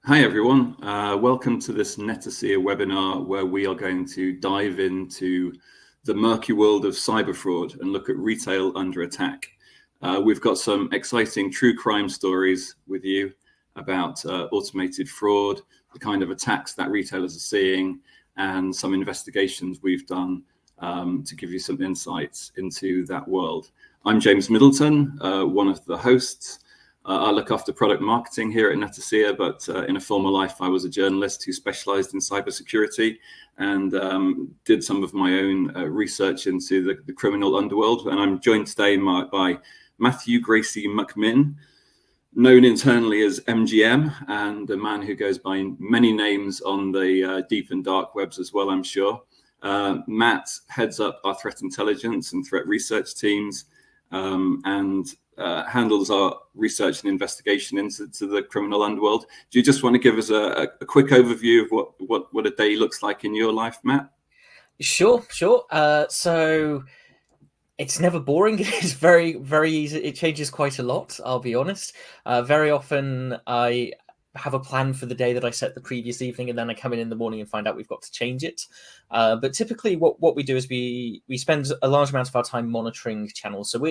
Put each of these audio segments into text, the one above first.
Hi everyone, welcome to this Netasia webinar where we are going to dive into the murky world of cyber fraud and look at retail under attack. We've got some exciting true crime stories with you about automated fraud, the kind of attacks that retailers are seeing, and some investigations we've done to give you some insights into that world. I'm James Middleton, one of the hosts. I look after product marketing here at Netasia, but in a former life, I was a journalist who specialized in cybersecurity and did some of my own research into the criminal underworld. And I'm joined today by Matthew Gracie McMinn, known internally as MGM, and a man who goes by many names on the deep and dark webs as well, I'm sure. Matt heads up our threat intelligence and threat research teams and handles our research and investigation into the criminal underworld. Do you just want to give us a quick overview of what a day looks like in your life, Matt? Sure. So it's never boring. It's very, very easy. It changes quite a lot, I'll be honest. Very often I have a plan for the day that I set the previous evening, and then I come in the morning and find out we've got to change it. But typically what we do is we spend a large amount of our time monitoring channels. So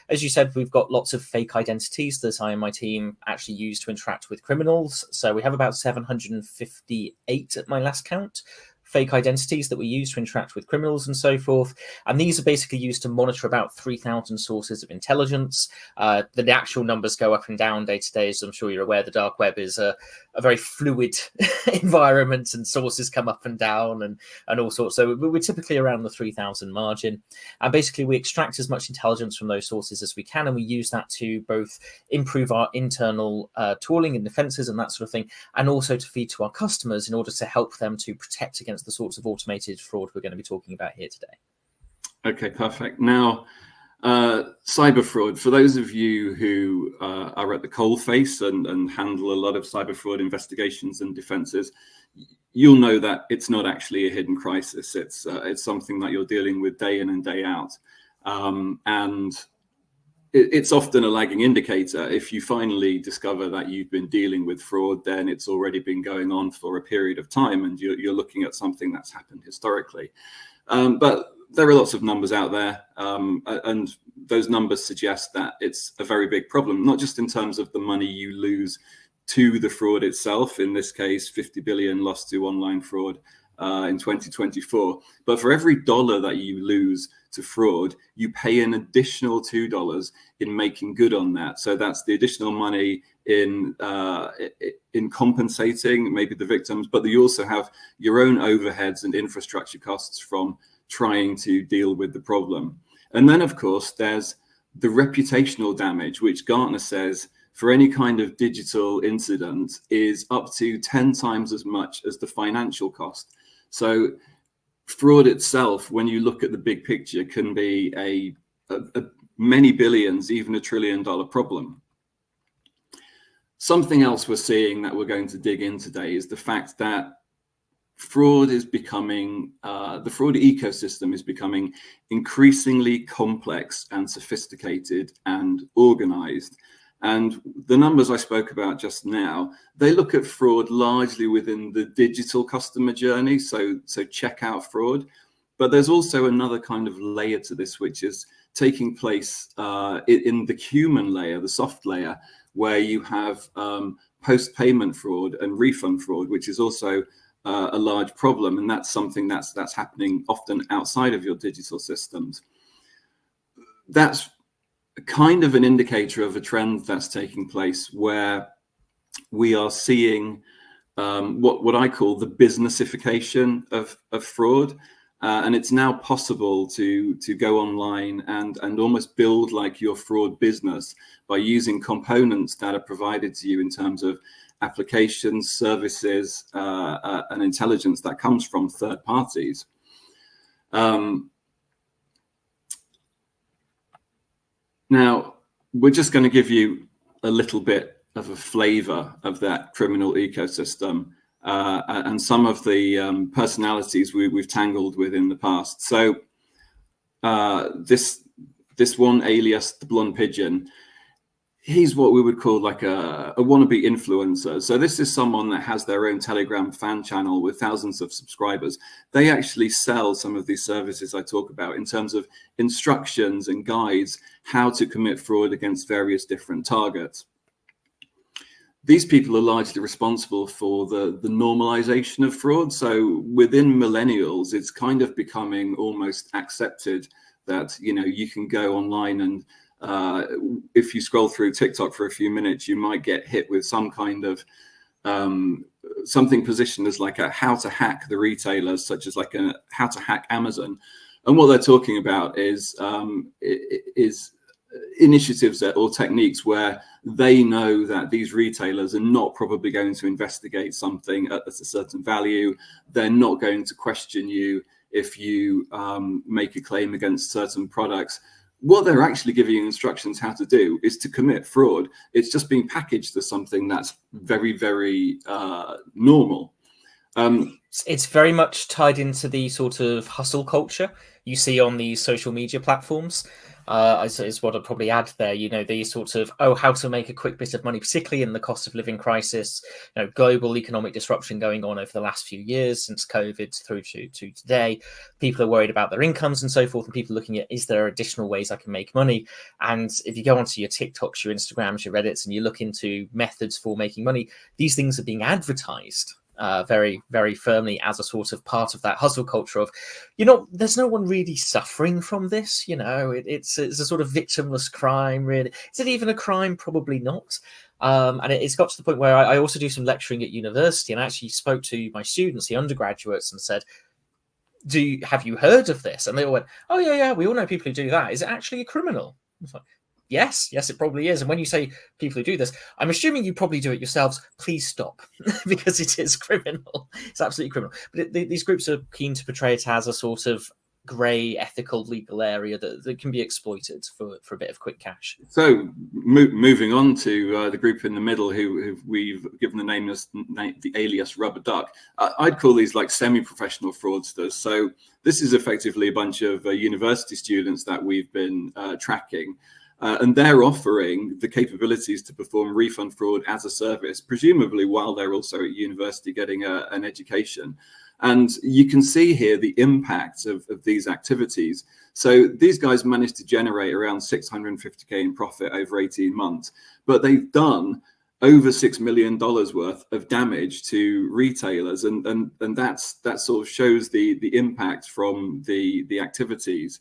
as you said, we've got lots of fake identities that I and my team actually use to interact with criminals. So we have about 758 at my last count. Fake identities that we use to interact with criminals and so forth. And these are basically used to monitor about 3,000 sources of intelligence. The actual numbers go up and down day to day. As I'm sure you're aware, the dark web is a very fluid environment, and sources come up and down and all sorts. So we're typically around the 3,000 margin. And basically we extract as much intelligence from those sources as we can. And we use that to both improve our internal tooling and defenses and that sort of thing, and also to feed to our customers in order to help them to protect against the sorts of automated fraud we're going to be talking about here today. Okay, perfect. Now, cyber fraud, for those of you who are at the coalface and handle a lot of cyber fraud investigations and defenses, you'll know that it's not actually a hidden crisis. It's something that you're dealing with day in and day out. And it's often a lagging indicator. If you finally discover that you've been dealing with fraud, then it's already been going on for a period of time, and you're looking at something that's happened historically. But there are lots of numbers out there, and those numbers suggest that it's a very big problem, not just in terms of the money you lose to the fraud itself, in this case, 50 billion lost to online fraud in 2024, but for every dollar that you lose to fraud, you pay an additional $2 in making good on that. So that's the additional money in compensating maybe the victims, but you also have your own overheads and infrastructure costs from trying to deal with the problem. And then, of course, there's the reputational damage, which Gartner says for any kind of digital incident is up to 10 times as much as the financial cost. So fraud itself, when you look at the big picture, can be a many billions, even $1 trillion problem. Something else we're seeing that we're going to dig in today is the fact that fraud is becoming, the fraud ecosystem is becoming increasingly complex and sophisticated and organized. And the numbers I spoke about just now, they look at fraud largely within the digital customer journey, so checkout fraud. But there's also another kind of layer to this, which is taking place in the human layer, the soft layer, where you have post-payment fraud and refund fraud, which is also a large problem. And that's something that's happening often outside of your digital systems. That's kind of an indicator of a trend that's taking place, where we are seeing what I call the businessification of fraud. And it's now possible to go online and almost build like your fraud business by using components that are provided to you in terms of applications, services, and intelligence that comes from third parties. Now, we're just going to give you a little bit of a flavor of that criminal ecosystem and some of the personalities we've tangled with in the past. So this one alias, the Blonde Pigeon, he's what we would call like a wannabe influencer. So this is someone that has their own Telegram fan channel with thousands of subscribers. They actually sell some of these services I talk about in terms of instructions and guides how to commit fraud against various different targets. These people are largely responsible for the normalization of fraud. So within millennials, it's kind of becoming almost accepted that, you know, you can go online and if you scroll through TikTok for a few minutes, you might get hit with some kind of something positioned as like a how to hack the retailers, such as like a how to hack Amazon. And what they're talking about is initiatives or techniques where they know that these retailers are not probably going to investigate something at a certain value. They're not going to question you if you make a claim against certain products. What they're actually giving you instructions how to do is to commit fraud. It's just being packaged as something that's very, very normal. It's very much tied into the sort of hustle culture you see on these social media platforms. Is what I'd probably add there. You know, these sorts of, oh, how to make a quick bit of money, particularly in the cost of living crisis, you know, global economic disruption going on over the last few years since COVID through to today. People are worried about their incomes and so forth, and people are looking at, is there additional ways I can make money? And if you go onto your TikToks, your Instagrams, your Reddits, and you look into methods for making money, these things are being advertised very, very firmly as a sort of part of that hustle culture of, you know, there's no one really suffering from this. You know, it's a sort of victimless crime, really. Is it even a crime? Probably not. And it's got to the point where I also do some lecturing at university, and I actually spoke to my students, the undergraduates, and said, have you heard of this? And they all went, oh, yeah, we all know people who do that. Is it actually a criminal? I was like, yes, it probably is. And when you say people who do this, I'm assuming you probably do it yourselves. Please stop, because it is criminal. It's absolutely criminal. But these groups are keen to portray it as a sort of grey, ethical, legal area that can be exploited for a bit of quick cash. So moving on to the group in the middle who we've given the name as the alias Rubber Duck. I'd call these like semi-professional fraudsters. So this is effectively a bunch of university students that we've been tracking. And they're offering the capabilities to perform refund fraud as a service, presumably while they're also at university getting an education. And you can see here the impact of these activities. So these guys managed to generate around 650K in profit over 18 months, but they've done over $6 million worth of damage to retailers. And that sort of shows the impact from the activities.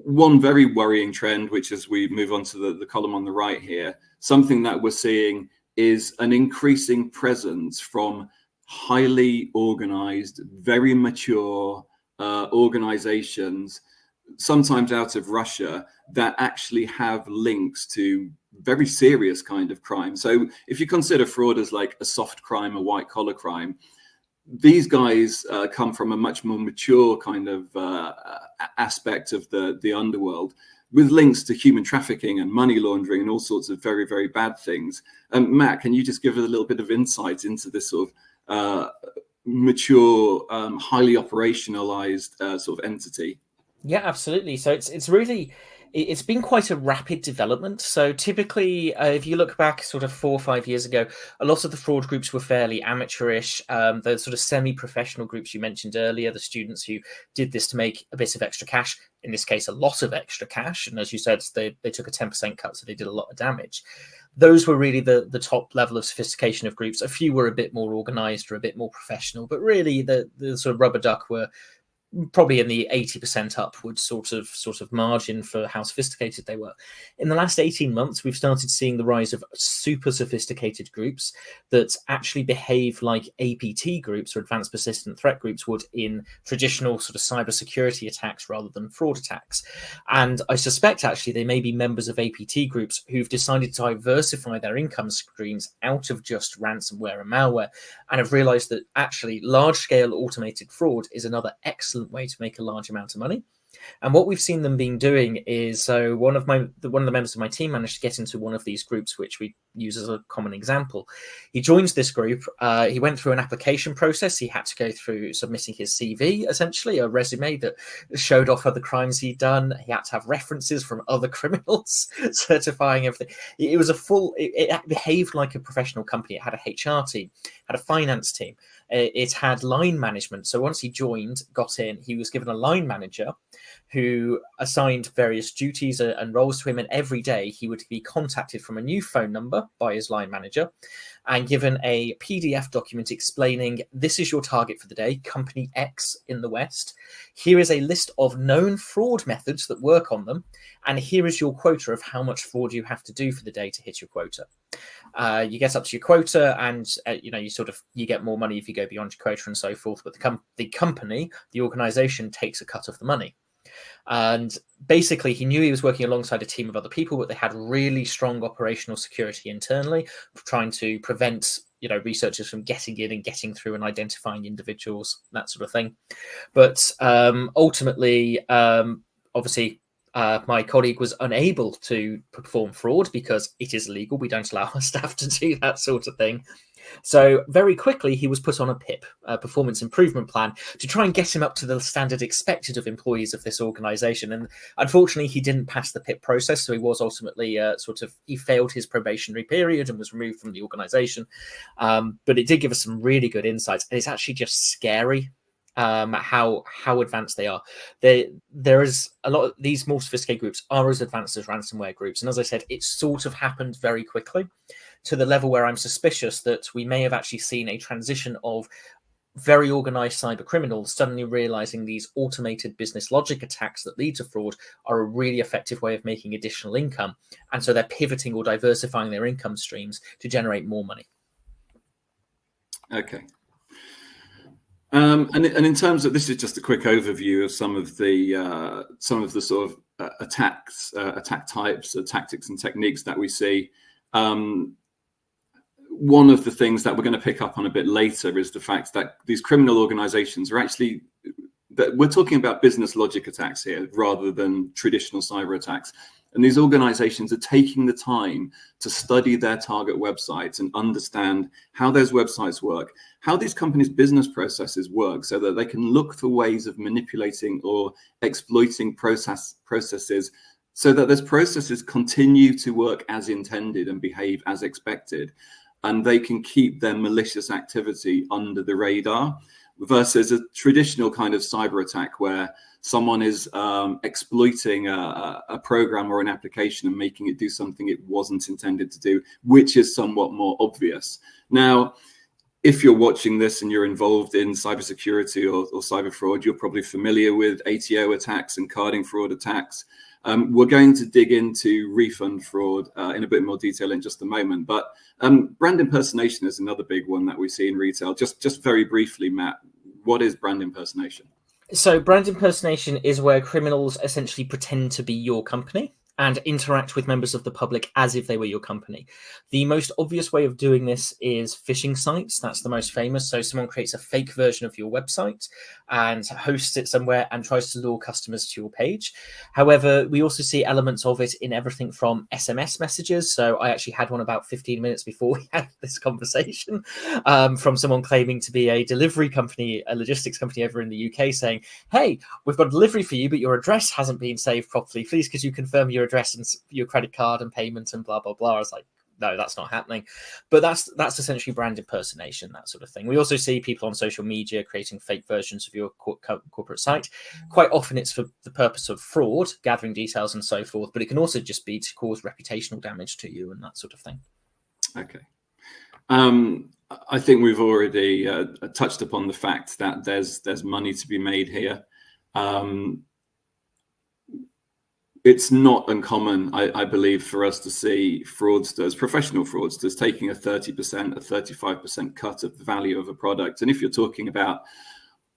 One very worrying trend, which as we move on to the column on the right here, something that we're seeing is an increasing presence from highly organized, very mature organizations, sometimes out of Russia, that actually have links to very serious kind of crime. So if you consider fraud as like a soft crime, a white collar crime, these guys come from a much more mature kind of aspect of the underworld, with links to human trafficking and money laundering and all sorts of very, very bad things. Matt, can you just give us a little bit of insight into this sort of mature, highly operationalized sort of entity? Yeah, absolutely. So it's been quite a rapid development. So typically, if you look back sort of 4 or 5 years ago, a lot of the fraud groups were fairly amateurish. The sort of semi-professional groups you mentioned earlier, the students who did this to make a bit of extra cash, in this case, a lot of extra cash. And as you said, they took a 10% cut, so they did a lot of damage. Those were really the top level of sophistication of groups. A few were a bit more organized or a bit more professional, but really the sort of Rubber Duck were probably in the 80% upwards sort of margin for how sophisticated they were. In the last 18 months, we've started seeing the rise of super sophisticated groups that actually behave like APT groups or advanced persistent threat groups would in traditional sort of cybersecurity attacks rather than fraud attacks. And I suspect actually they may be members of APT groups who've decided to diversify their income streams out of just ransomware and malware, and have realized that actually large-scale automated fraud is another excellent way to make a large amount of money. And what we've seen them being doing is, so one of the members of my team managed to get into one of these groups, which we use as a common example. He joins this group. He went through an application process. He had to go through submitting his CV, essentially a resume that showed off other crimes he'd done. He had to have references from other criminals certifying everything. It was it behaved like a professional company. It had a HR team, had a finance team. It had line management. So once he joined, got in, he was given a line manager who assigned various duties and roles to him. And every day he would be contacted from a new phone number by his line manager and given a PDF document explaining, this is your target for the day, company X in the West. Here is a list of known fraud methods that work on them. And here is your quota of how much fraud you have to do for the day to hit your quota. You get up to your quota, and you get more money if you go beyond your quota and so forth. But the organization takes a cut of the money. And basically, he knew he was working alongside a team of other people, but they had really strong operational security internally, trying to prevent researchers from getting in and getting through and identifying individuals, that sort of thing. But ultimately, obviously, my colleague was unable to perform fraud because it is illegal. We don't allow our staff to do that sort of thing. So very quickly, he was put on a PIP, a performance improvement plan, to try and get him up to the standard expected of employees of this organization. And unfortunately, he didn't pass the PIP process. So he was ultimately he failed his probationary period and was removed from the organization. But it did give us some really good insights. And it's actually just scary how advanced they are. There is a lot of these more sophisticated groups are as advanced as ransomware groups. And as I said, it sort of happened very quickly, to the level where I'm suspicious that we may have actually seen a transition of very organized cyber criminals suddenly realizing these automated business logic attacks that lead to fraud are a really effective way of making additional income. And so they're pivoting or diversifying their income streams to generate more money. Okay. And in terms of, this is just a quick overview of some of the sort of attack types, tactics and techniques that we see. One of the things that we're going to pick up on a bit later is the fact that these criminal organizations are actually, that we're talking about business logic attacks here rather than traditional cyber attacks. And these organizations are taking the time to study their target websites and understand how those websites work, how these companies' business processes work, so that they can look for ways of manipulating or exploiting processes so that those processes continue to work as intended and behave as expected. And they can keep their malicious activity under the radar, versus a traditional kind of cyber attack where someone is exploiting a program or an application and making it do something it wasn't intended to do, which is somewhat more obvious. Now, if you're watching this and you're involved in cybersecurity or cyber fraud, you're probably familiar with ATO attacks and carding fraud attacks. We're going to dig into refund fraud in a bit more detail in just a moment. But brand impersonation is another big one that we see in retail. Just very briefly, Matt, what is brand impersonation? So brand impersonation is where criminals essentially pretend to be your company and interact with members of the public as if they were your company. The most obvious way of doing this is phishing sites. That's the most famous. So someone creates a fake version of your website and hosts it somewhere and tries to lure customers to your page. However, we also see elements of it in everything from SMS messages. So I actually had one about 15 minutes before we had this conversation from someone claiming to be a delivery company, a logistics company over in the UK, saying, hey, we've got a delivery for you, but your address hasn't been saved properly. Please, could you confirm your address and your credit card and payment and blah, blah, blah. I was like, no, that's not happening. But that's essentially brand impersonation, that sort of thing. We also see people on social media creating fake versions of your corporate site. Quite often it's for the purpose of fraud, gathering details and so forth, but it can also just be to cause reputational damage to you and that sort of thing. Okay. I think we've already touched upon the fact that there's money to be made here. It's not uncommon, I believe, for us to see fraudsters, professional fraudsters, taking a 30%, a 35% cut of the value of a product. And if you're talking about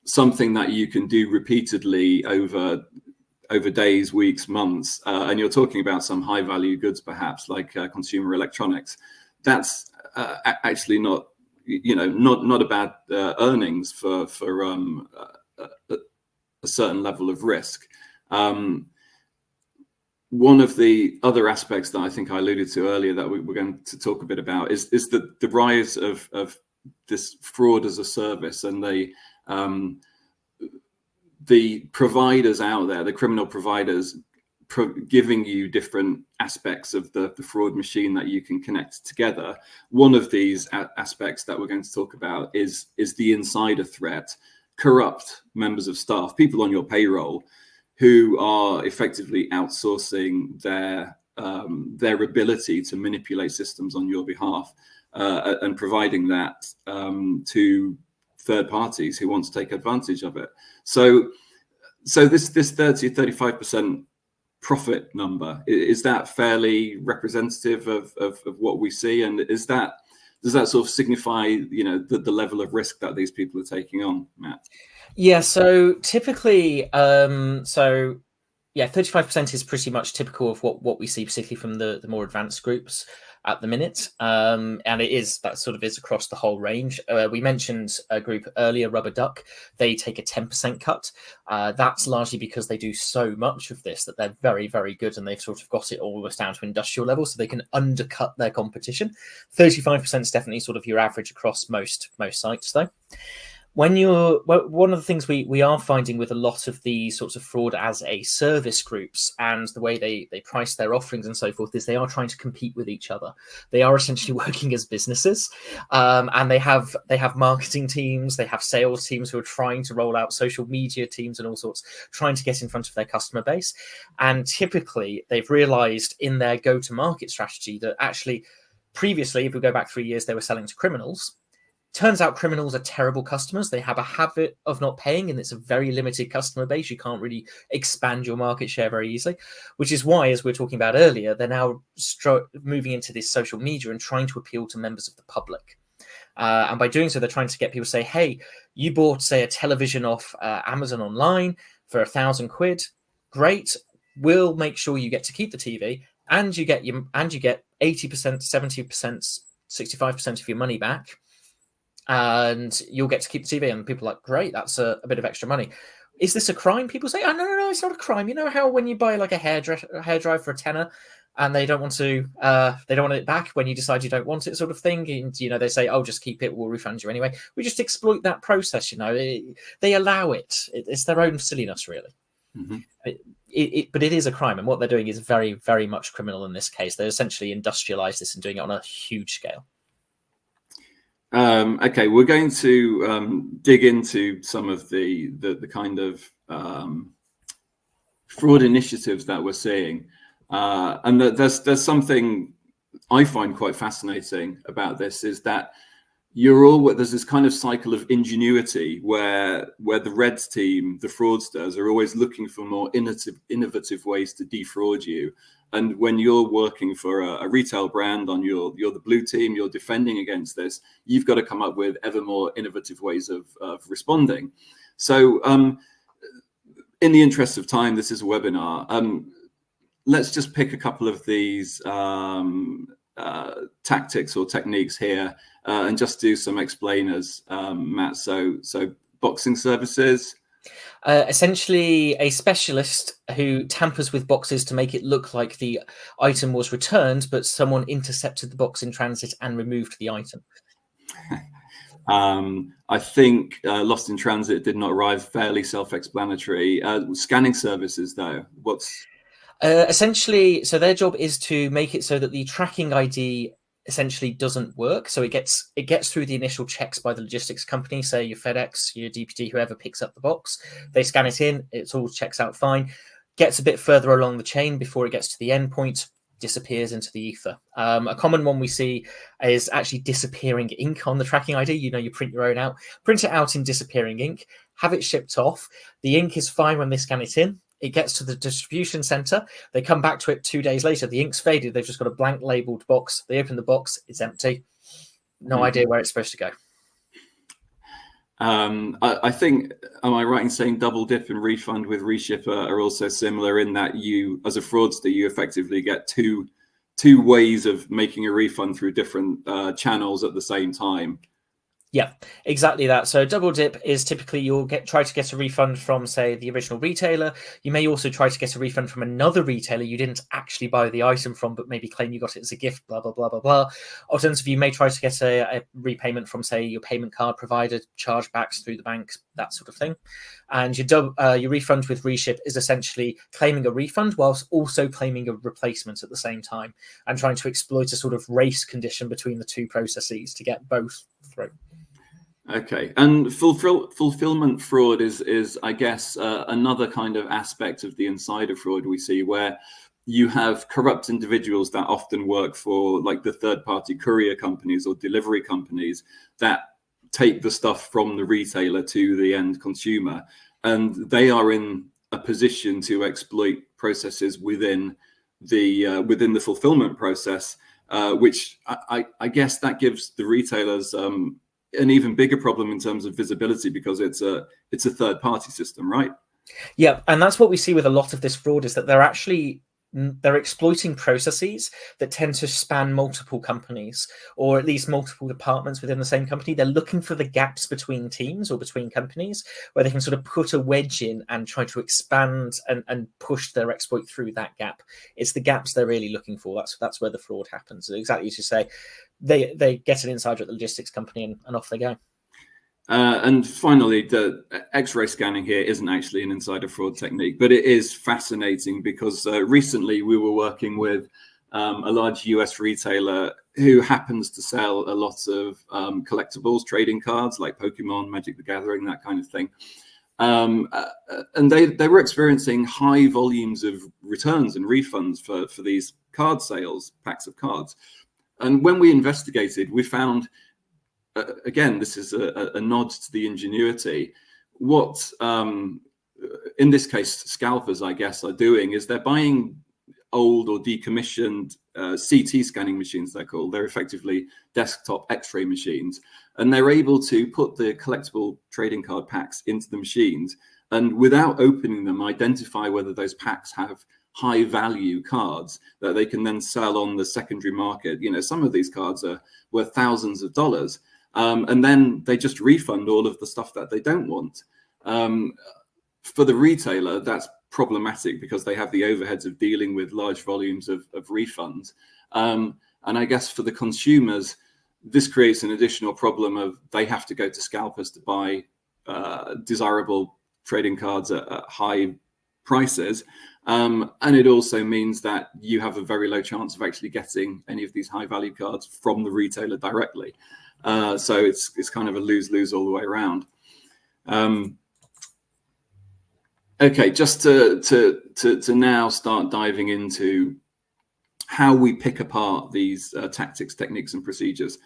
something that you can do repeatedly over days, weeks, months, and you're talking about some high value goods, perhaps like consumer electronics, that's actually not a bad earnings for a certain level of risk. one of the other aspects that I think I alluded to earlier that we're going to talk a bit about is the rise of this fraud as a service, and the providers out there, the criminal providers, giving you different aspects of the fraud machine that you can connect together. One of these aspects that we're going to talk about is the insider threat, corrupt members of staff, people on your payroll who are effectively outsourcing their ability to manipulate systems on your behalf, and providing that to third parties who want to take advantage of it. So this 30-35% profit number, is that fairly representative of what we see, and does that sort of signify the level of risk that these people are taking on, Matt? Yeah, so typically, 35% is pretty much typical of what we see, particularly from the more advanced groups at the minute, and that sort of is across the whole range. We mentioned a group earlier, Rubber Duck. They take a 10% cut. That's largely because they do so much of this that they're very, very good, and they've sort of got it almost down to industrial level, so they can undercut their competition. 35% is definitely sort of your average across most sites, though. One of the things we are finding with a lot of these sorts of fraud as a service groups and the way they price their offerings and so forth is they are trying to compete with each other. They are essentially working as businesses, and they have marketing teams, they have sales teams who are trying to roll out social media teams and all sorts, trying to get in front of their customer base. And typically they've realized in their go-to-market strategy that actually previously, if we go back 3 years, they were selling to criminals. Turns out criminals are terrible customers. They have a habit of not paying, and it's a very limited customer base. You can't really expand your market share very easily, which is why, as we were talking about earlier, they're now moving into this social media and trying to appeal to members of the public. And by doing so, they're trying to get people to say, hey, you bought, say, a television off Amazon online for £1,000. Great. We'll make sure you get to keep the TV, and you get 80%, 70%, 65% of your money back. And you'll get to keep the TV. And people are like, great, that's a bit of extra money. Is this a crime? People say, oh, no, it's not a crime. You know how when you buy like a hairdryer for £10 and they don't want it back when you decide you don't want it, sort of thing. And, they say, oh, just keep it. We'll refund you anyway. We just exploit that process. They allow it. It's their own silliness, really. Mm-hmm. But it is a crime. And what they're doing is very, very much criminal in this case. They're essentially industrialized this and doing it on a huge scale. Okay, we're going to dig into some of the kind of fraud initiatives that we're seeing, and there's something I find quite fascinating about this, is that there's this kind of cycle of ingenuity where the red team, the fraudsters, are always looking for more innovative ways to defraud you. And when you're working for a retail brand you're the blue team, you're defending against this, you've got to come up with ever more innovative ways of responding. So in the interest of time, this is a webinar. Let's just pick a couple of these tactics or techniques here and just do some explainers, Matt. So boxing services. Essentially a specialist who tampers with boxes to make it look like the item was returned, but someone intercepted the box in transit and removed the item. I think Lost in Transit did not arrive, fairly self-explanatory. Scanning services, though, what's... Essentially, so their job is to make it so that the tracking ID essentially doesn't work. So it gets through the initial checks by the logistics company, say your FedEx, your DPD, whoever picks up the box. They scan it in, it all checks out fine, gets a bit further along the chain before it gets to the end point, disappears into the ether. A common one we see is actually disappearing ink on the tracking ID. You print your own out, print it out in disappearing ink, have it shipped off. The ink is fine when they scan it in. It gets to the distribution center. They come back to it 2 days later. The ink's faded. They've just got a blank labeled box. They open the box. It's empty. No idea where it's supposed to go. I think, am I right in saying double dip and refund with reshipper are also similar in that you, as a fraudster, you effectively get two ways of making a refund through different channels at the same time? Yeah, exactly that. So double dip is typically you'll try to get a refund from, say, the original retailer. You may also try to get a refund from another retailer you didn't actually buy the item from, but maybe claim you got it as a gift, blah, blah, blah, blah, blah. Alternatively, you may try to get a repayment from, say, your payment card provider, chargebacks through the bank, that sort of thing. And your refund with reship is essentially claiming a refund whilst also claiming a replacement at the same time, and trying to exploit a sort of race condition between the two processes to get both through. Okay, and fulfillment fraud is I guess another kind of aspect of the insider fraud we see, where you have corrupt individuals that often work for like the third-party courier companies or delivery companies that take the stuff from the retailer to the end consumer, and they are in a position to exploit processes within the fulfillment process, which I guess that gives the retailers an even bigger problem in terms of visibility, because it's a third party system, right? Yeah, and that's what we see with a lot of this fraud, is that they're exploiting processes that tend to span multiple companies, or at least multiple departments within the same company. They're looking for the gaps between teams or between companies where they can sort of put a wedge in and try to expand and push their exploit through that gap. It's the gaps they're really looking for. That's where the fraud happens. So exactly as you say, they get an insider at the logistics company and off they go. And finally, the X-ray scanning here isn't actually an insider fraud technique, but it is fascinating because recently we were working with a large US retailer who happens to sell a lot of collectibles, trading cards like Pokemon, Magic the Gathering, that kind of thing. And they were experiencing high volumes of returns and refunds for these card sales, packs of cards. And when we investigated, we found, again, this is a nod to the ingenuity. What, in this case, scalpers, I guess, are doing is they're buying old or decommissioned CT scanning machines, they're called. They're effectively desktop X-ray machines. And they're able to put the collectible trading card packs into the machines and, without opening them, identify whether those packs have high value cards that they can then sell on the secondary market. You know, some of these cards are worth thousands of dollars. And then they just refund all of the stuff that they don't want. For the retailer, that's problematic because they have the overheads of dealing with large volumes of refunds. And I guess for the consumers, this creates an additional problem of they have to go to scalpers to buy desirable trading cards at high prices. And it also means that you have a very low chance of actually getting any of these high value cards from the retailer directly. So it's kind of a lose-lose all the way around. Okay, just to now start diving into how we pick apart these tactics, techniques, and procedures.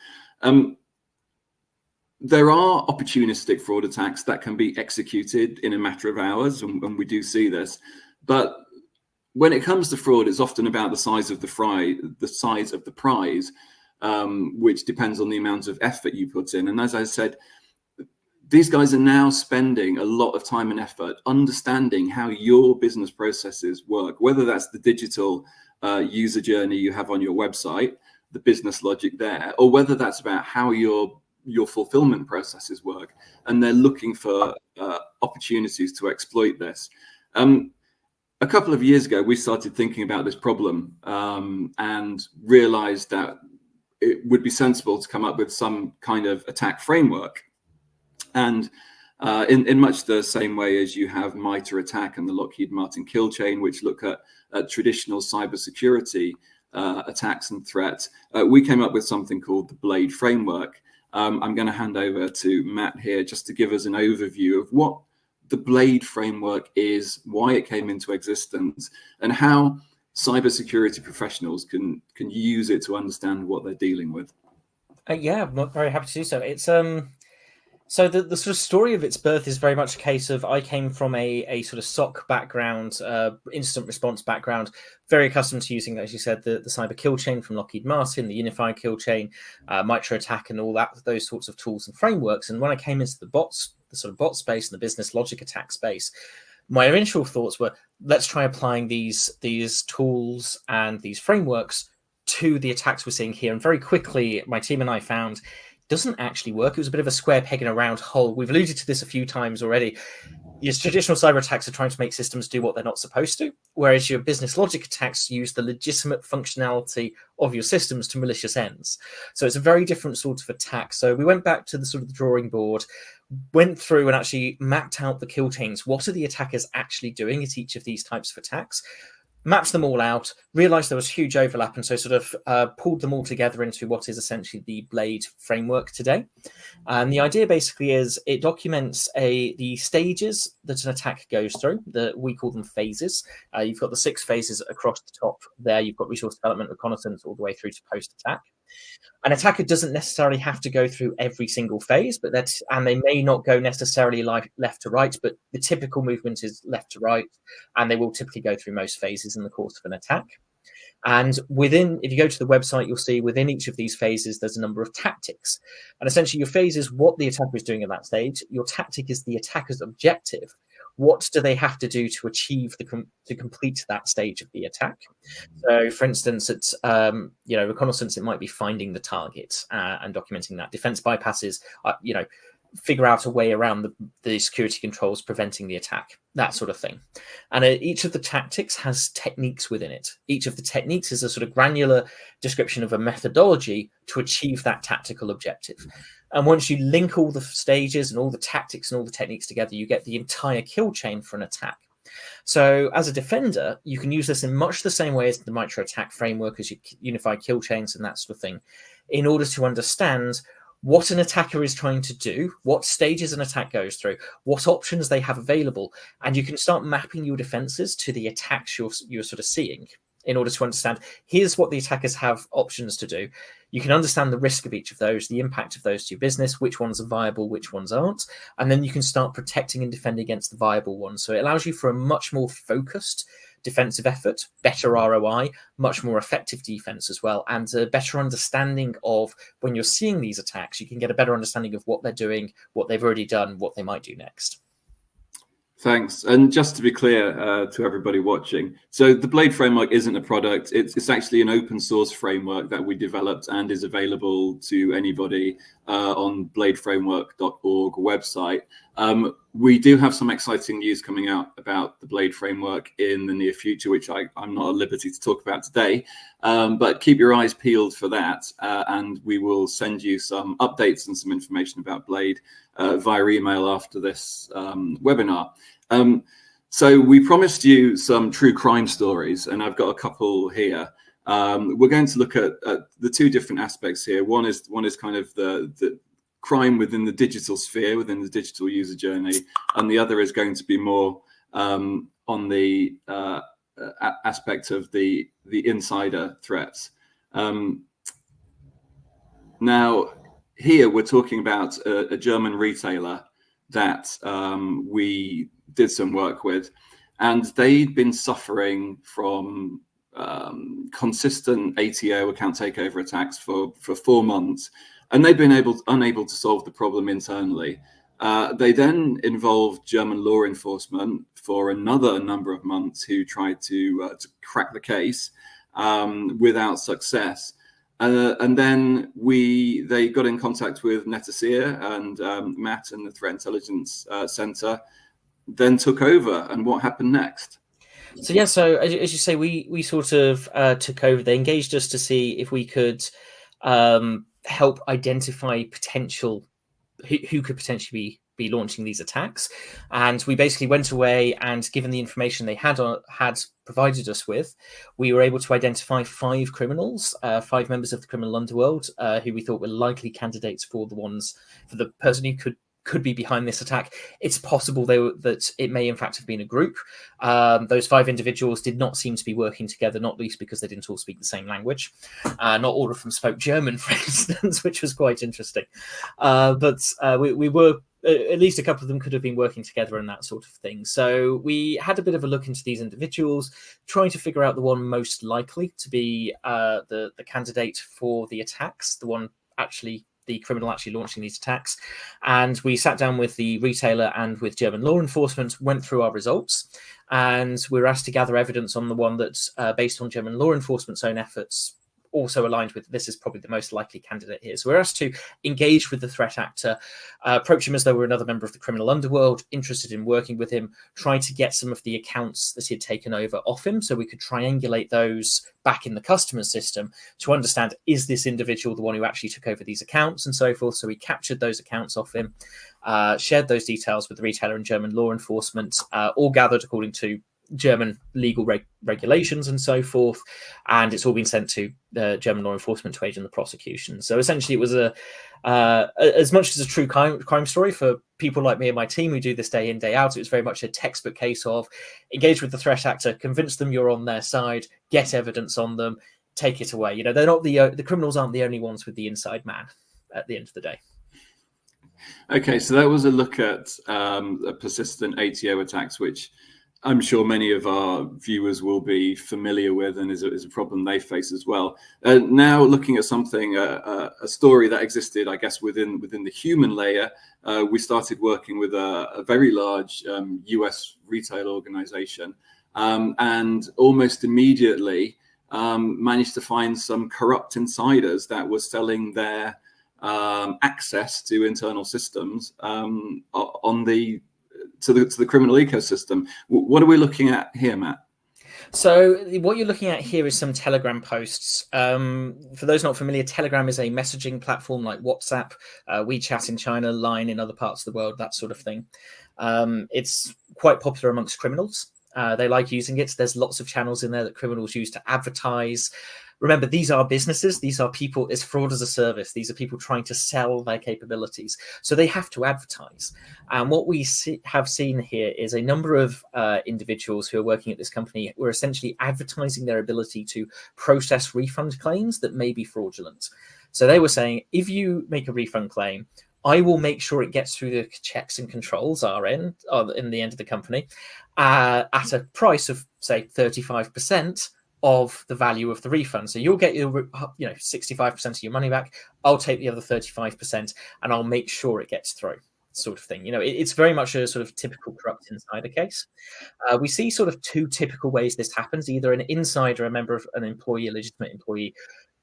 There are opportunistic fraud attacks that can be executed in a matter of hours, and we do see this. But when it comes to fraud, it's often about the size of the prize, which depends on the amount of effort you put in. And as I said, these guys are now spending a lot of time and effort understanding how your business processes work, whether that's the digital user journey you have on your website, the business logic there, or whether that's about how your fulfillment processes work. And they're looking for opportunities to exploit this. A couple of years ago, we started thinking about this problem and realized that it would be sensible to come up with some kind of attack framework. And in much the same way as you have MITRE ATT&CK and the Lockheed Martin kill chain, which look at traditional cybersecurity attacks and threats, we came up with something called the BLADE framework. I'm going to hand over to Matt here just to give us an overview of what the BLADE framework is, why it came into existence, and how cybersecurity professionals can use it to understand what they're dealing with. Yeah, I'm very happy to do so. It's so the sort of story of its birth is very much a case of I came from a sort of SOC background, incident response background, very accustomed to using, as you said, the cyber kill chain from Lockheed Martin, the unified kill chain, MITRE ATT&CK, and all that, those sorts of tools and frameworks. And when I came into the sort of bot space and the business logic attack space, my initial thoughts were, let's try applying these tools and these frameworks to the attacks we're seeing here. And very quickly, my team and I found doesn't actually work. It was a bit of a square peg in a round hole. We've alluded to this a few times already. Your traditional cyber attacks are trying to make systems do what they're not supposed to, whereas your business logic attacks use the legitimate functionality of your systems to malicious ends. So it's a very different sort of attack. So we went back to the sort of the drawing board, went through and actually mapped out the kill chains. What are the attackers actually doing at each of these types of attacks? Mapped them all out, realized there was huge overlap, and so sort of pulled them all together into what is essentially the Blade framework today. And the idea basically is it documents the stages that an attack goes through. We call them phases. You've got the 6 phases across the top there. You've got resource development, reconnaissance, all the way through to post-attack. An attacker doesn't necessarily have to go through every single phase, and they may not go necessarily left to right, but the typical movement is left to right, and they will typically go through most phases in the course of an attack. And if you go to the website, you'll see within each of these phases, there's a number of tactics. And essentially your phase is what the attacker is doing at that stage. Your tactic is the attacker's objective. What do they have to do to achieve to complete that stage of the attack? So, for instance, it's reconnaissance. It might be finding the target and documenting that. Defense bypasses, figure out a way around the security controls preventing the attack, that sort of thing. And each of the tactics has techniques within it. Each of the techniques is a sort of granular description of a methodology to achieve that tactical objective. And once you link all the stages and all the tactics and all the techniques together, you get the entire kill chain for an attack. So as a defender, you can use this in much the same way as the micro attack framework, as you unify kill chains and that sort of thing, in order to understand what an attacker is trying to do, what stages an attack goes through, what options they have available, and you can start mapping your defenses to the attacks you're sort of seeing in order to understand, here's what the attackers have options to do. You can understand the risk of each of those, the impact of those to your business, which ones are viable, which ones aren't, and then you can start protecting and defending against the viable ones. So it allows you for a much more focused defensive effort, better ROI, much more effective defense as well, and a better understanding of when you're seeing these attacks, you can get a better understanding of what they're doing, what they've already done, what they might do next. Thanks. And just to be clear to everybody watching, so the Blade framework isn't a product. It's actually an open source framework that we developed and is available to anybody on bladeframework.org website. We do have some exciting news coming out about the Blade framework in the near future, which I'm not at liberty to talk about today, but keep your eyes peeled for that. And we will send you some updates and some information about Blade via email after this webinar. So we promised you some true crime stories, and I've got a couple here. We're going to look at the 2 different aspects here. One is kind of the crime within the digital sphere, within the digital user journey, and the other is going to be more on the aspect of the insider threats. Now, here we're talking about a German retailer that we did some work with, and they'd been suffering from consistent ATO, account takeover attacks for 4 months, and they'd been unable to solve the problem internally. They then involved German law enforcement for another number of months, who tried to crack the case without success. And then they got in contact with Netacea, and Matt and the Threat Intelligence Center then took over. And what happened next? So as you say, we sort of took over. They engaged us to see if we could help identify potential who could potentially be launching these attacks. And we basically went away, and given the information they had provided us with, we were able to identify 5 criminals, 5 members of the criminal underworld, who we thought were likely candidates for the person who could be behind this attack. It's possible that it may in fact have been a group. Those 5 individuals did not seem to be working together, not least because they didn't all speak the same language. Not all of them spoke German, for instance, which was quite interesting. But we were, at least a couple of them could have been working together and that sort of thing. So we had a bit of a look into these individuals, trying to figure out the one most likely to be the candidate for the attacks, the criminal actually launching these attacks. And we sat down with the retailer and with German law enforcement, went through our results, and we were asked to gather evidence on the one that, based on German law enforcement's own efforts, also aligned with this is probably the most likely candidate here. So we're asked to engage with the threat actor, approach him as though we're another member of the criminal underworld, interested in working with him, try to get some of the accounts that he'd taken over off him so we could triangulate those back in the customer system to understand, is this individual the one who actually took over these accounts and so forth. So we captured those accounts off him, shared those details with the retailer and German law enforcement, all gathered according to German legal regulations and so forth, and it's all been sent to the German law enforcement to aid in the prosecution. So essentially, it was as much as a true crime story for people like me and my team who do this day in, day out. It was very much a textbook case of engage with the threat actor, convince them you're on their side, get evidence on them, take it away. You know, they're not the criminals aren't the only ones with the inside man at the end of the day. Okay, so that was a look at persistent ATO attacks, which I'm sure many of our viewers will be familiar with and is a problem they face as well. Now looking at something, a story that existed, I guess, within the human layer, we started working with a very large US retail organization, and almost immediately managed to find some corrupt insiders that were selling their access to internal systems to the criminal ecosystem. What are we looking at here, Matt? So what you're looking at here is some Telegram posts. For those not familiar, Telegram is a messaging platform like WhatsApp, WeChat in China, Line in other parts of the world, that sort of thing. It's quite popular amongst criminals. They like using it. There's lots of channels in there that criminals use to advertise. Remember, these are businesses. These are people. It's fraud as a service. These are people trying to sell their capabilities. So they have to advertise. And what we have seen here is a number of individuals who are working at this company who are essentially advertising their ability to process refund claims that may be fraudulent. So they were saying, if you make a refund claim, I will make sure it gets through the checks and controls, in the end of the company, at a price of, say, 35% of the value of the refund. So you'll get your 65% of your money back. I'll take the other 35% and I'll make sure it gets through, sort of thing. You know, it's very much a sort of typical corrupt insider case. We see sort of two typical ways this happens. Either an insider, a member of an employee, a legitimate employee,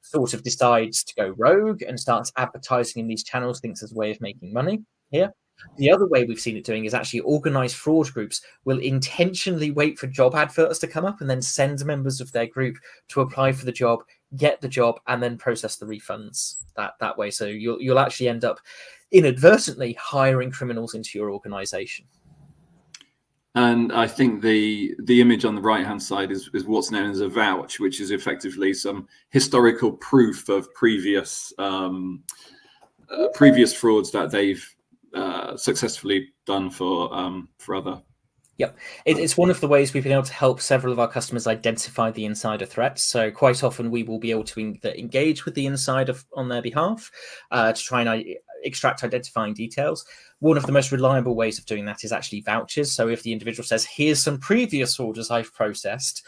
sort of decides to go rogue and starts advertising in these channels, thinks there's a way of making money here. The other way we've seen it doing is actually organized fraud groups will intentionally wait for job adverts to come up and then send members of their group to apply for the job, get the job, and then process the refunds that way. So you'll actually end up inadvertently hiring criminals into your organization. And I think the image on the right-hand side is what's known as a vouch, which is effectively some historical proof of previous frauds that they've successfully done for other. Yep. It's one of the ways we've been able to help several of our customers identify the insider threats. So quite often we will be able to engage with the insider on their behalf to try and extract identifying details. One of the most reliable ways of doing that is actually vouchers. So if the individual says, here's some previous orders I've processed,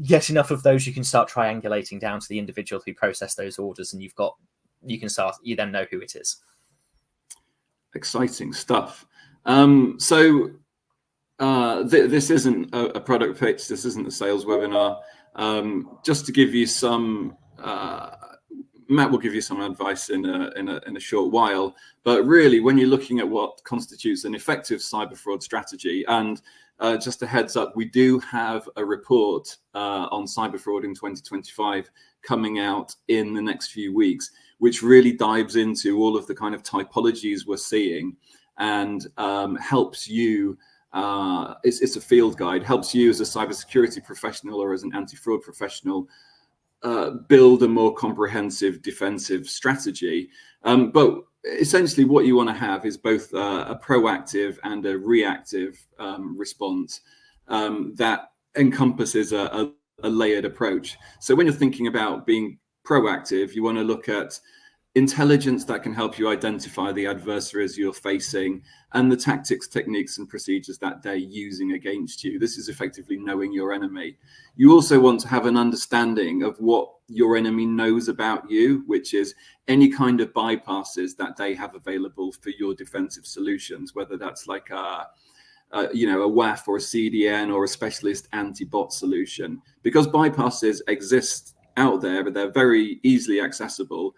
get enough of those, you can start triangulating down to the individual who processed those orders, and you then know who it is. Exciting stuff. This isn't a product pitch. This isn't a sales webinar. Just to give you some, Matt will give you some advice in a short while. But really, when you're looking at what constitutes an effective cyber fraud strategy, and just a heads up, we do have a report on cyber fraud in 2025 coming out in the next few weeks, which really dives into all of the kind of typologies we're seeing and helps you. It's a field guide, helps you as a cybersecurity professional or as an anti-fraud professional build a more comprehensive defensive strategy. But essentially what you want to have is both a proactive and a reactive response that encompasses a layered approach. So when you're thinking about being proactive, you want to look at intelligence that can help you identify the adversaries you're facing and the tactics, techniques, and procedures that they're using against you. This is effectively knowing your enemy. You also want to have an understanding of what your enemy knows about you, which is any kind of bypasses that they have available for your defensive solutions, whether that's like a WAF or a CDN or a specialist anti-bot solution, because bypasses exist out there, but they're very easily accessible.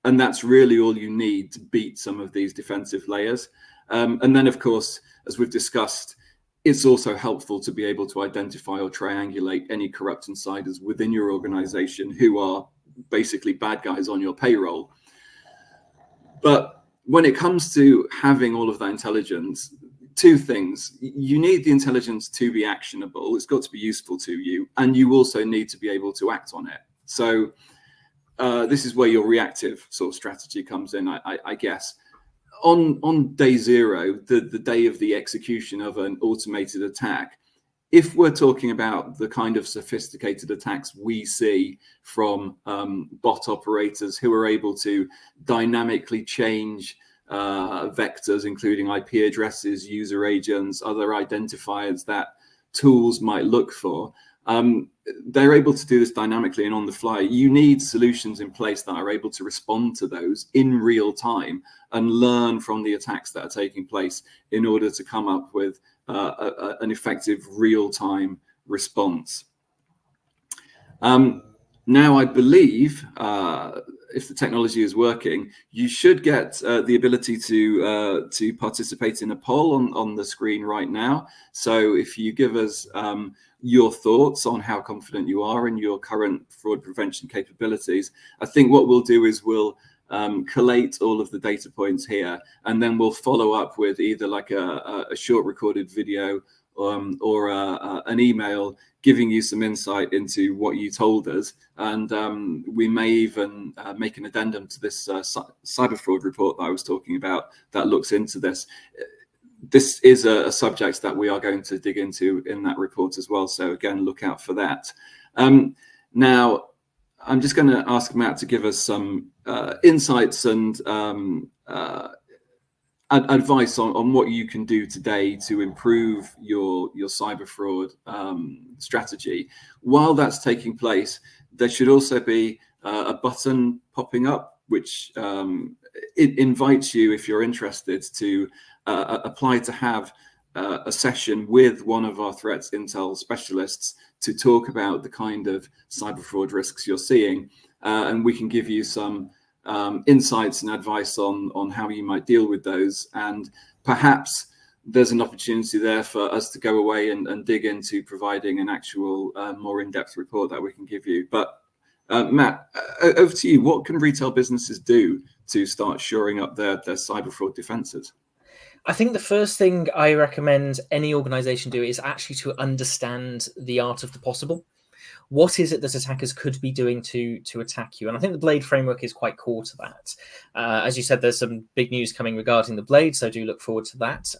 And that's really all you need to beat some of these defensive layers. And then, of course, as we've discussed, it's also helpful to be able to identify or triangulate any corrupt insiders within your organization who are basically bad guys on your payroll. But when it comes to having all of that intelligence, two things: you need the intelligence to be actionable, it's got to be useful to you, and you also need to be able to act on it. So this is where your reactive sort of strategy comes in, I guess. On day zero, the day of the execution of an automated attack, if we're talking about the kind of sophisticated attacks we see from bot operators who are able to dynamically change vectors, including IP addresses, user agents, other identifiers that tools might look for, they're able to do this dynamically and on the fly. You need solutions in place that are able to respond to those in real time and learn from the attacks that are taking place in order to come up with an effective real-time response. Now, I believe if the technology is working, you should get the ability to participate in a poll on the screen right now. So if you give us your thoughts on how confident you are in your current fraud prevention capabilities, I think what we'll do is we'll collate all of the data points here, and then we'll follow up with either like a short recorded video or an email giving you some insight into what you told us. And we may even make an addendum to this Cyberfraud report that I was talking about that looks into this. This is a subject that we are going to dig into in that report as well. So again, look out for that. Now, I'm just going to ask Matt to give us some insights and advice on what you can do today to improve your cyber fraud strategy. While that's taking place, there should also be a button popping up which it invites you, if you're interested, to apply to have a session with one of our threats intel specialists to talk about the kind of cyber fraud risks you're seeing, and we can give you some insights and advice on how you might deal with those. And perhaps there's an opportunity there for us to go away and dig into providing an actual more in-depth report that we can give you. But Matt, over to you. What can retail businesses do to start shoring up their cyber fraud defenses? I think the first thing I recommend any organization do is actually to understand the art of the possible. What is it that attackers could be doing to attack you? And I think the Blade framework is quite core to that. As you said, there's some big news coming regarding the Blade, so do look forward to that.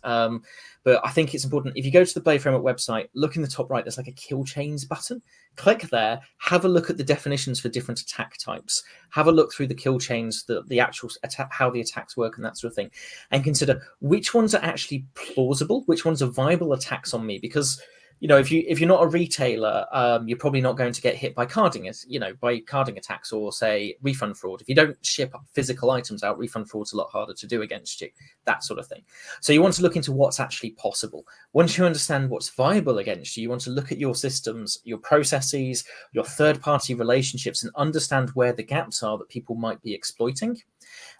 But I think it's important, if you go to the Blade framework website, look in the top right, there's like a kill chains button. Click there, have a look at the definitions for different attack types. Have a look through the kill chains, the actual attack, how the attacks work and that sort of thing. And consider which ones are actually plausible, which ones are viable attacks on me. Because if you're not a retailer, you're probably not going to get hit by carding attacks or say refund fraud. If you don't ship physical items out, refund fraud's a lot harder to do against you, that sort of thing. So you want to look into what's actually possible. Once you understand what's viable against you, you want to look at your systems, your processes, your third-party relationships, and understand where the gaps are that people might be exploiting.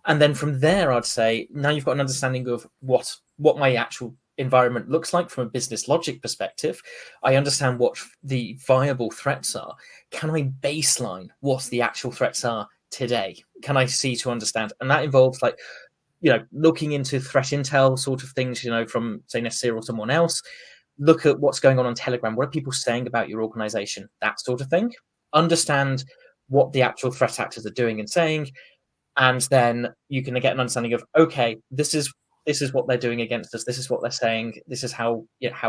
And then from there, I'd say, now you've got an understanding of what my actual environment looks like from a business logic perspective. I understand what the viable threats are. Can I baseline what the actual threats are today? Can I see to understand? And that involves looking into threat intel sort of things, from say Necessary or someone else. Look at what's going on Telegram. What are people saying about your organization? That sort of thing. Understand what the actual threat actors are doing and saying. And then you can get an understanding of, okay, this is what they're doing against us. This is what they're saying. This is how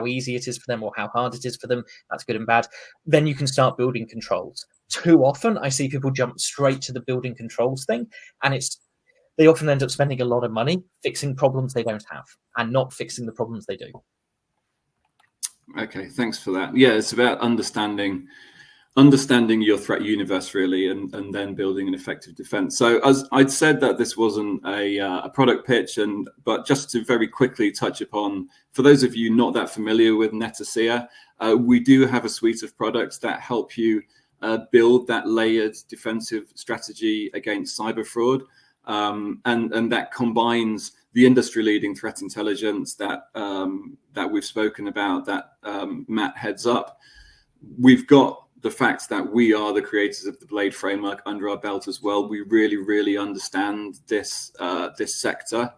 easy it is for them or how hard it is for them. That's good and bad. Then you can start building controls. Too often, I see people jump straight to the building controls thing, and they often end up spending a lot of money fixing problems they don't have and not fixing the problems they do. Okay, thanks for that. Yeah, it's about understanding your threat universe, really, and then building an effective defense. So as I'd said that this wasn't a product pitch, but just to very quickly touch upon, for those of you not that familiar with Netacea, we do have a suite of products that help you build that layered defensive strategy against cyber fraud. And that combines the industry-leading threat intelligence that we've spoken about, that Matt heads up. We've got the fact that we are the creators of the Blade framework under our belt as well. We really, really understand this sector.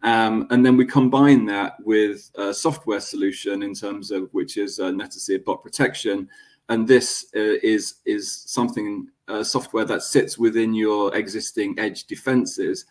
And then we combine that with a software solution in terms of which is Netacea bot protection. And this is something, software that sits within your existing edge defenses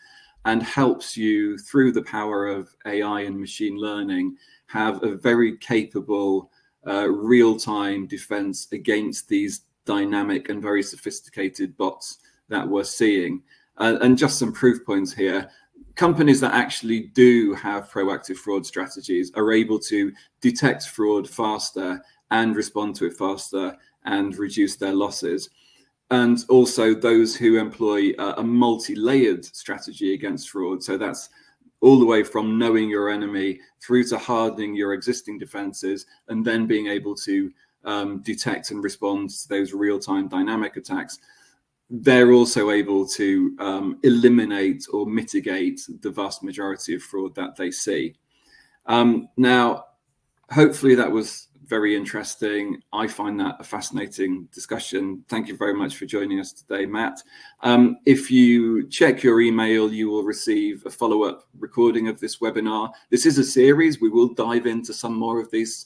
and helps you, through the power of AI and machine learning, have a very capable real-time defense against these dynamic and very sophisticated bots that we're seeing. And just some proof points here. Companies that actually do have proactive fraud strategies are able to detect fraud faster and respond to it faster and reduce their losses. And also those who employ a multi-layered strategy against fraud. So that's all the way from knowing your enemy through to hardening your existing defenses and then being able to detect and respond to those real-time dynamic attacks. They're also able to eliminate or mitigate the vast majority of fraud that they see. Now, hopefully that was very interesting. I find that a fascinating discussion. Thank you very much for joining us today, Matt. If you check your email, you will receive a follow-up recording of this webinar. This is a series. We will dive into some more of these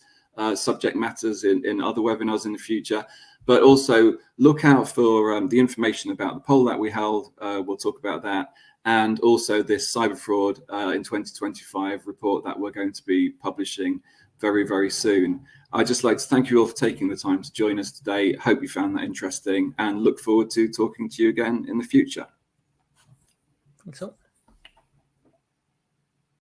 subject matters in other webinars in the future. But also look out for the information about the poll that we held. We'll talk about that. And also this Cyberfraud in 2025 report that we're going to be publishing very, very soon. I'd just like to thank you all for taking the time to join us today. Hope you found that interesting and look forward to talking to you again in the future. Thanks all.